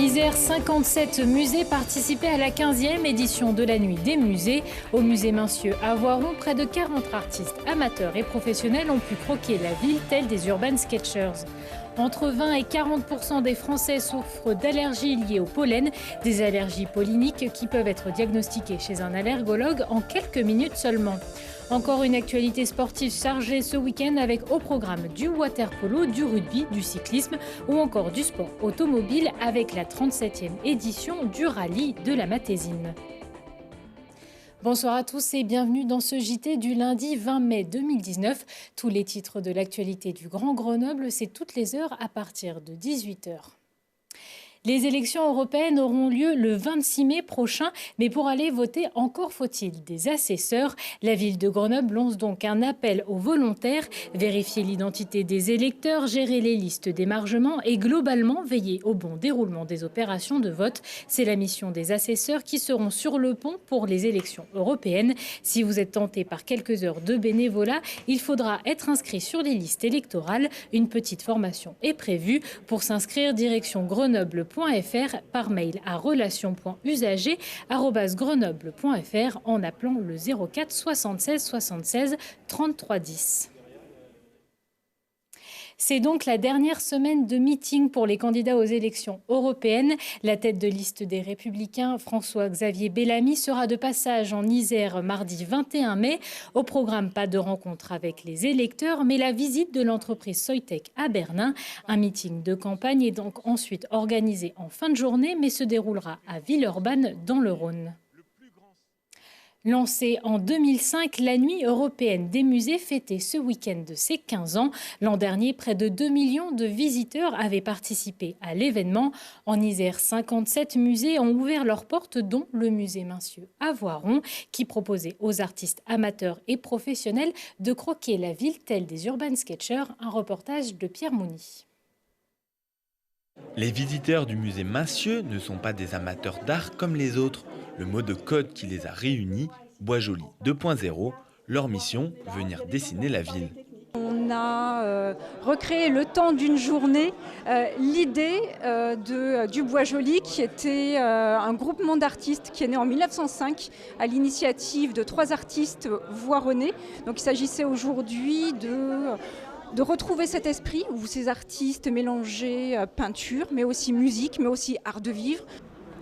Isère, 57 musées participaient à la 15e édition de la Nuit des musées. Au musée Mincieux à Voiron, près de 40 artistes amateurs et professionnels ont pu croquer la ville telle des Urban Sketchers. Entre 20 et 40% des Français souffrent d'allergies liées au pollen, des allergies polliniques qui peuvent être diagnostiquées chez un allergologue en quelques minutes seulement. Encore une actualité sportive chargée ce week-end avec au programme du water-polo, du rugby, du cyclisme ou encore du sport automobile avec la 37e édition du rallye de la Matésine. Bonsoir à tous et bienvenue dans ce JT du lundi 20 mai 2019. Tous les titres de l'actualité du Grand Grenoble, c'est toutes les heures à partir de 18h. Les élections européennes auront lieu le 26 mai prochain, mais pour aller voter, encore faut-il des assesseurs. La ville de Grenoble lance donc un appel aux volontaires, vérifier l'identité des électeurs, gérer les listes d'émargement et globalement veiller au bon déroulement des opérations de vote. C'est la mission des assesseurs qui seront sur le pont pour les élections européennes. Si vous êtes tenté par quelques heures de bénévolat, il faudra être inscrit sur les listes électorales. Une petite formation est prévue. Pour s'inscrire, direction Grenoble par mail à relations.usagers@grenoble.fr en appelant le 04 76 76 33 10. C'est donc la dernière semaine de meeting pour les candidats aux élections européennes. La tête de liste des Républicains, François-Xavier Bellamy, sera de passage en Isère mardi 21 mai. Au programme, pas de rencontre avec les électeurs, mais la visite de l'entreprise Soitec à Bernin. Un meeting de campagne est donc ensuite organisé en fin de journée, mais se déroulera à Villeurbanne dans le Rhône. Lancée en 2005, la Nuit européenne des musées fêtait ce week-end de ses 15 ans. L'an dernier, près de 2 millions de visiteurs avaient participé à l'événement. En Isère, 57 musées ont ouvert leurs portes, dont le musée Mincieux à Voiron, qui proposait aux artistes amateurs et professionnels de croquer la ville telle des Urban Sketchers. Un reportage de Pierre Mouny. Les visiteurs du musée Mincieux ne sont pas des amateurs d'art comme les autres. Le mot de code qui les a réunis, Bois Joli 2.0, leur mission, venir dessiner la ville. On a recréé le temps d'une journée l'idée du Bois Joli, qui était un groupement d'artistes qui est né en 1905 à l'initiative de 3 artistes voironnais. Donc il s'agissait aujourd'hui de retrouver cet esprit où ces artistes mélangeaient peinture, mais aussi musique, mais aussi art de vivre.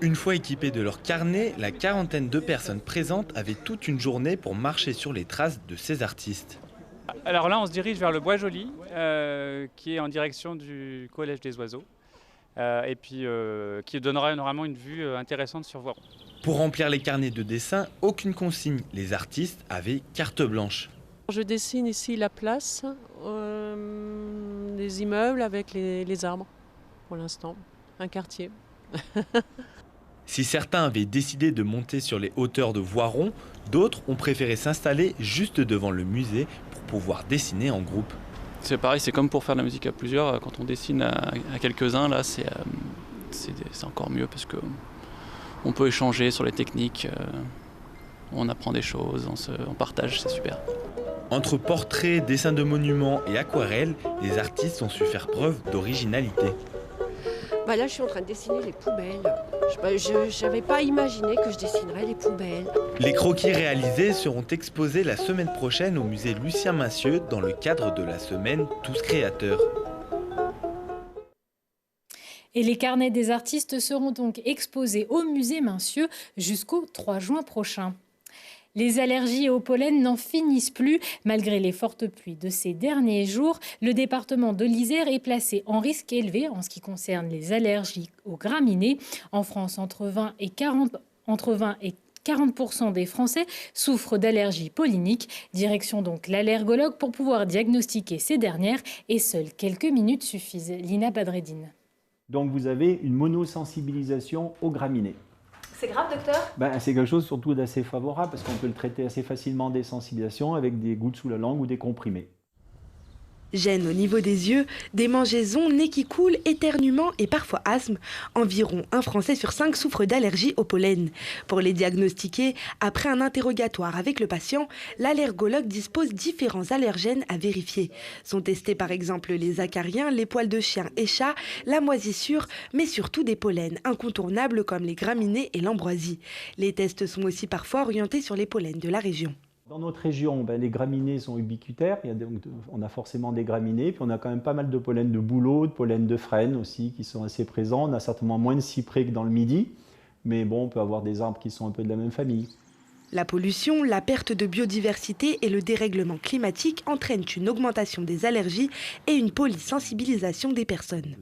Une fois équipés de leur carnet, la quarantaine de personnes présentes avaient toute une journée pour marcher sur les traces de ces artistes. Alors là, on se dirige vers le Bois Joli, qui est en direction du Collège des Oiseaux, et puis qui donnera normalement une vue intéressante sur Voiron. Pour remplir les carnets de dessin, aucune consigne. Les artistes avaient carte blanche. Je dessine ici la place, les immeubles avec les arbres, pour l'instant, un quartier. Si certains avaient décidé de monter sur les hauteurs de Voiron, d'autres ont préféré s'installer juste devant le musée pour pouvoir dessiner en groupe. C'est pareil, c'est comme pour faire de la musique à plusieurs. Quand on dessine à quelques-uns, là, c'est encore mieux parce qu'on peut échanger sur les techniques, on apprend des choses, on partage, c'est super. Entre portraits, dessins de monuments et aquarelles, les artistes ont su faire preuve d'originalité. Là, je suis en train de dessiner les poubelles. Je n'avais pas imaginé que je dessinerais les poubelles. Les croquis réalisés seront exposés la semaine prochaine au musée Lucien Mincieux dans le cadre de la semaine Tous créateurs. Et les carnets des artistes seront donc exposés au musée Mincieux jusqu'au 3 juin prochain. Les allergies au pollen n'en finissent plus. Malgré les fortes pluies de ces derniers jours, le département de l'Isère est placé en risque élevé en ce qui concerne les allergies aux graminées. En France, entre 20 et 40% des Français souffrent d'allergies polliniques. Direction donc l'allergologue pour pouvoir diagnostiquer ces dernières et seules quelques minutes suffisent. Lina Badreddine. Donc vous avez une monosensibilisation aux graminées. C'est grave, docteur ? C'est quelque chose surtout d'assez favorable parce qu'on peut le traiter assez facilement des sensibilisations avec des gouttes sous la langue ou des comprimés. Gêne au niveau des yeux, démangeaisons, nez qui coule, éternuement et parfois asthme. Environ 1 Français sur 5 souffre d'allergie au pollen. Pour les diagnostiquer, après un interrogatoire avec le patient, l'allergologue dispose différents allergènes à vérifier. Sont testés par exemple les acariens, les poils de chien et chat, la moisissure, mais surtout des pollens incontournables comme les graminées et l'ambroisie. Les tests sont aussi parfois orientés sur les pollens de la région. Dans notre région, les graminées sont ubiquitaires, on a forcément des graminées, puis on a quand même pas mal de pollen de bouleau, de pollen de frêne aussi qui sont assez présents. On a certainement moins de cyprès que dans le Midi, mais bon, on peut avoir des arbres qui sont un peu de la même famille. La pollution, la perte de biodiversité et le dérèglement climatique entraînent une augmentation des allergies et une polysensibilisation des personnes.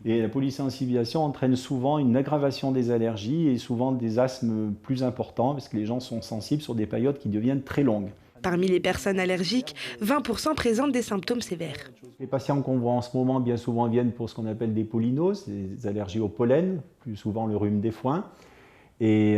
Et la polysensibilisation entraîne souvent une aggravation des allergies et souvent des asthmes plus importants parce que les gens sont sensibles sur des périodes qui deviennent très longues. Parmi les personnes allergiques, 20% présentent des symptômes sévères. Les patients qu'on voit en ce moment bien souvent viennent pour ce qu'on appelle des pollinoses, des allergies au pollen, plus souvent le rhume des foins. Et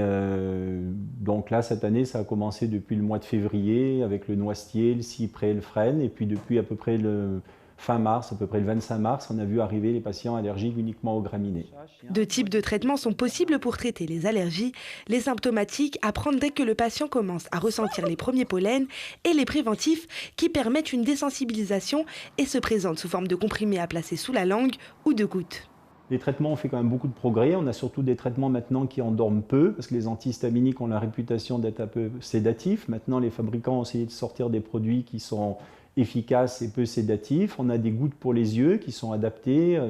donc là, cette année, ça a commencé depuis le mois de février avec le noisetier, le cyprès, le frêne. Et puis depuis à peu près le fin mars, à peu près le 25 mars, on a vu arriver les patients allergiques uniquement aux graminées. 2 types de traitements sont possibles pour traiter les allergies. Les symptomatiques, à prendre dès que le patient commence à ressentir les premiers pollens, et les préventifs, qui permettent une désensibilisation et se présentent sous forme de comprimés à placer sous la langue ou de gouttes. Les traitements ont fait quand même beaucoup de progrès. On a surtout des traitements maintenant qui endorment peu, parce que les antihistaminiques ont la réputation d'être un peu sédatifs. Maintenant, les fabricants ont essayé de sortir des produits qui sont efficaces et peu sédatifs. On a des gouttes pour les yeux qui sont adaptées,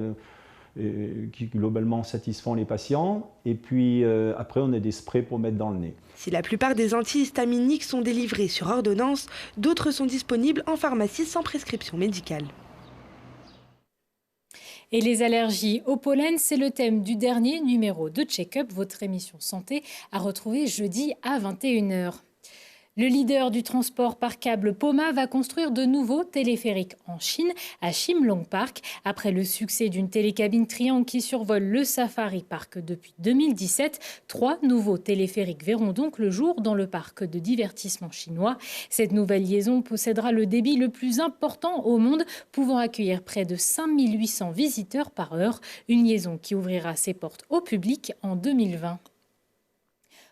qui globalement satisfont les patients. Et puis après, on a des sprays pour mettre dans le nez. Si la plupart des antihistaminiques sont délivrés sur ordonnance, d'autres sont disponibles en pharmacie sans prescription médicale. Et les allergies au pollen, c'est le thème du dernier numéro de Check-up, votre émission santé à retrouver jeudi à 21h. Le leader du transport par câble Poma va construire de nouveaux téléphériques en Chine, à Shimlong Park, après le succès d'une télécabine triangle qui survole le Safari Park depuis 2017. 3 nouveaux téléphériques verront donc le jour dans le parc de divertissement chinois. Cette nouvelle liaison possédera le débit le plus important au monde, pouvant accueillir près de 5800 visiteurs par heure. Une liaison qui ouvrira ses portes au public en 2020.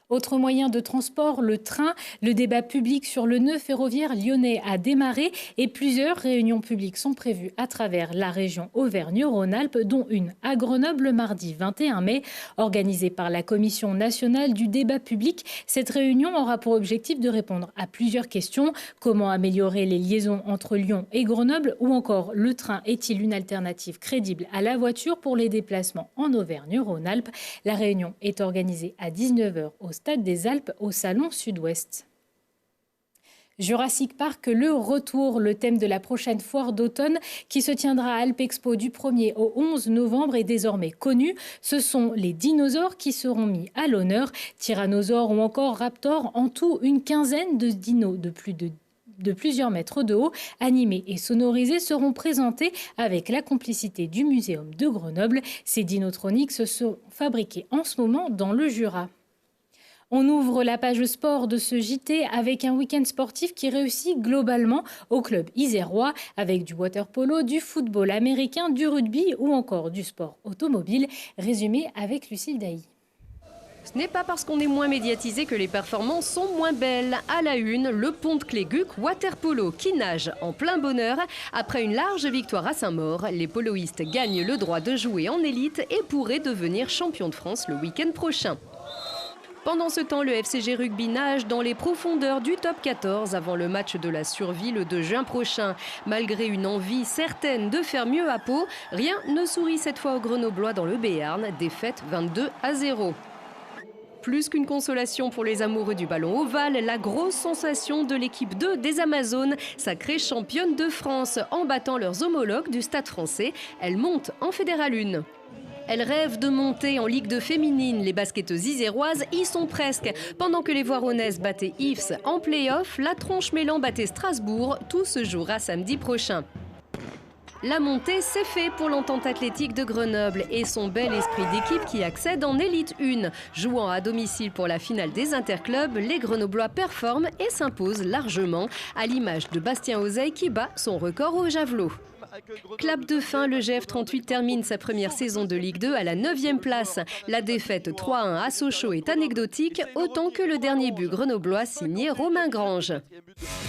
Autre moyen de transport, le train. Le débat public sur le nœud ferroviaire lyonnais a démarré et plusieurs réunions publiques sont prévues à travers la région Auvergne-Rhône-Alpes, dont une à Grenoble le mardi 21 mai. Organisée par la Commission nationale du débat public, cette réunion aura pour objectif de répondre à plusieurs questions. Comment améliorer les liaisons entre Lyon et Grenoble, ou encore le train est-il une alternative crédible à la voiture pour les déplacements en Auvergne-Rhône-Alpes? La réunion est organisée à 19h au Stade des Alpes au Salon Sud-Ouest. Jurassic Park, le retour, le thème de la prochaine foire d'automne qui se tiendra à Alpexpo du 1er au 11 novembre est désormais connu. Ce sont les dinosaures qui seront mis à l'honneur. Tyrannosaures ou encore Raptors, en tout une quinzaine de dinos de plusieurs mètres de haut, animés et sonorisés, seront présentés avec la complicité du Muséum de Grenoble. Ces dinotroniques se sont fabriqués en ce moment dans le Jura. On ouvre la page sport de ce JT avec un week-end sportif qui réussit globalement au club isérois, avec du water-polo, du football américain, du rugby ou encore du sport automobile. Résumé avec Lucille Dailly. Ce n'est pas parce qu'on est moins médiatisé que les performances sont moins belles. À la une, le pont de Cléguc water-polo qui nage en plein bonheur. Après une large victoire à Saint-Maur, les poloistes gagnent le droit de jouer en élite et pourraient devenir champions de France le week-end prochain. Pendant ce temps, le FCG Rugby nage dans les profondeurs du top 14 avant le match de la survie le 2 juin prochain. Malgré une envie certaine de faire mieux à Pau, rien ne sourit cette fois aux Grenoblois dans le Béarn, défaite 22-0. Plus qu'une consolation pour les amoureux du ballon ovale, la grosse sensation de l'équipe 2 des Amazones, sacrée championne de France. En battant leurs homologues du Stade français, elle monte en Fédéral 1. Elles rêvent de monter en Ligue 2 féminine. Les basketteuses iséroises y sont presque. Pendant que les Voironnaises battaient Ifs en play-off, la Tronche-Mélan battait Strasbourg. Tout se jouera samedi prochain. La montée, c'est fait pour l'Entente athlétique de Grenoble et son bel esprit d'équipe qui accède en élite 1. Jouant à domicile pour la finale des interclubs, les Grenoblois performent et s'imposent largement, à l'image de Bastien Ozeille qui bat son record au javelot. Clap de fin, le GF38 termine sa première saison de Ligue 2 à la 9e place. La défaite 3-1 à Sochaux est anecdotique, autant que le dernier but grenoblois signé Romain Grange.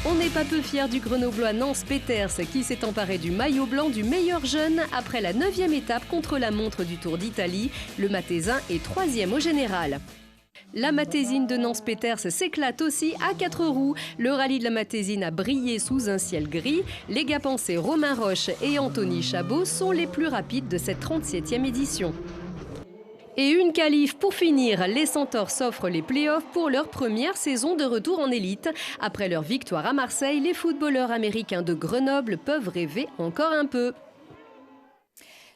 On n'est pas peu fier du grenoblois Nance Peters qui s'est emparé du maillot blanc du meilleur jeune après la 9e étape contre la montre du Tour d'Italie. Le Mathésin est 3e au général. La Matésine de Nance Peters s'éclate aussi à 4 roues. Le rallye de la Matésine a brillé sous un ciel gris. Les Gapençais Romain Roche et Anthony Chabot sont les plus rapides de cette 37e édition. Et une qualif pour finir, les Centaures s'offrent les playoffs pour leur première saison de retour en élite. Après leur victoire à Marseille, les footballeurs américains de Grenoble peuvent rêver encore un peu.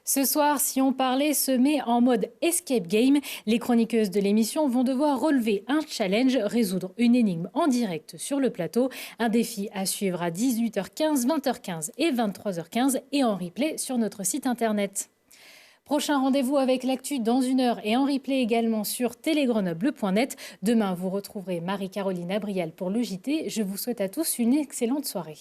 Ce soir, Si on parlait se met en mode escape game. Les chroniqueuses de l'émission vont devoir relever un challenge, résoudre une énigme en direct sur le plateau. Un défi à suivre à 18h15, 20h15 et 23h15 et en replay sur notre site internet. Prochain rendez-vous avec l'actu dans 1 heure et en replay également sur télégrenoble.net. Demain, vous retrouverez Marie-Caroline Abrial pour le JT. Je vous souhaite à tous une excellente soirée.